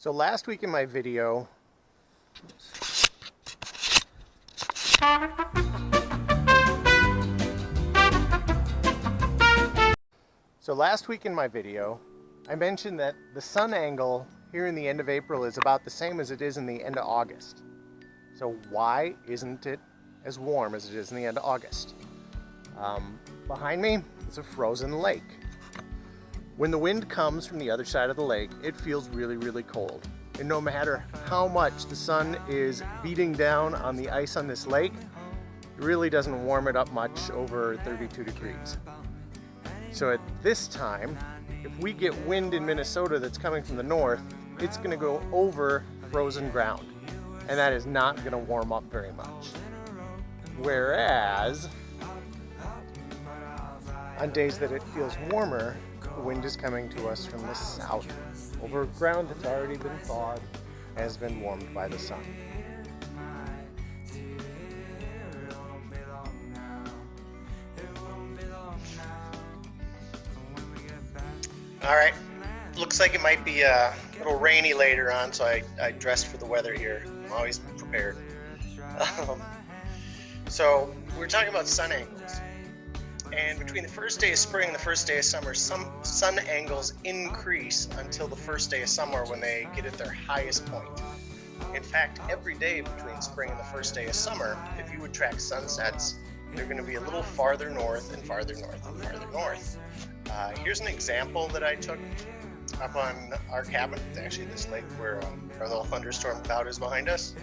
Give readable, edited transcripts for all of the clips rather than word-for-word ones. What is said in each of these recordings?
So last week in my video, I mentioned that the sun angle here in the end of April is about the same as it is in the end of August. So why isn't it as warm as it is in the end of August? Behind me is a frozen lake. When the wind comes from the other side of the lake, it feels really, really cold. And no matter how much the sun is beating down on the ice on this lake, it really doesn't warm it up much over 32 degrees. So at this time, if we get wind in Minnesota that's coming from the north, it's going to go over frozen ground. And that is not going to warm up very much. Whereas, on days that it feels warmer, the wind is coming to us from the south, over ground that's already been thawed and has been warmed by the sun. All right, looks like it might be a little rainy later on, so I dressed for the weather here. I'm always prepared. So we're talking about sun angles. And between the first day of spring and the first day of summer, some sun angles increase until the first day of summer when they get at their highest point. In fact, every day between spring and the first day of summer, if you would track sunsets, they're going to be a little farther north and farther north and farther north. Here's an example that I took up on our cabin. It's actually this lake where our little thunderstorm cloud is behind us.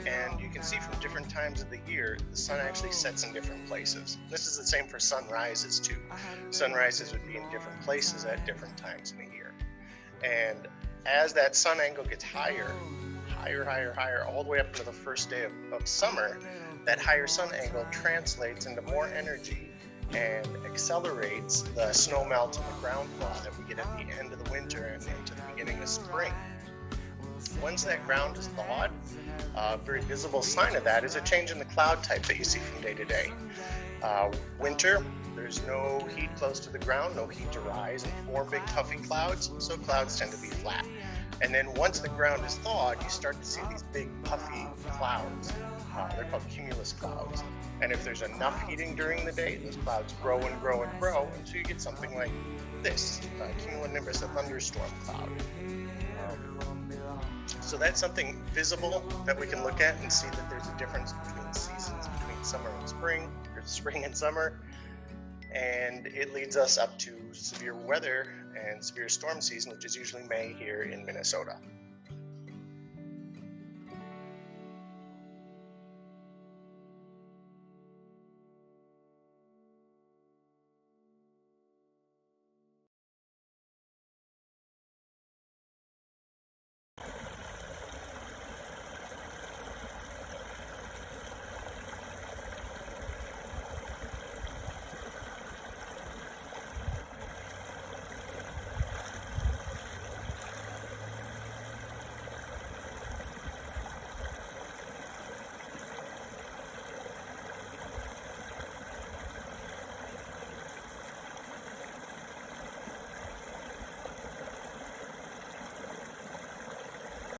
And you can see from different times of the year, the sun actually sets in different places. This is the same for sunrises too. Sunrises would be in different places at different times in the year. And as that sun angle gets higher, all the way up to the first day of summer, that higher sun angle translates into more energy and accelerates the snow melt and the ground thaw that we get at the end of the winter and into the beginning of spring. Once that ground is thawed, a very visible sign of that is a change in the cloud type that you see from day to day. Winter, there's no heat close to the ground, no heat to rise and form big puffy clouds, so clouds tend to be flat. And then once the ground is thawed, you start to see these big puffy clouds. They're called cumulus clouds. And if there's enough heating during the day, those clouds grow and grow and grow until you get something like this, cumulonimbus, a thunderstorm cloud. So that's something visible that we can look at and see that there's a difference between seasons, between summer and spring, or spring and summer. And it leads us up to severe weather and severe storm season, which is usually May here in Minnesota.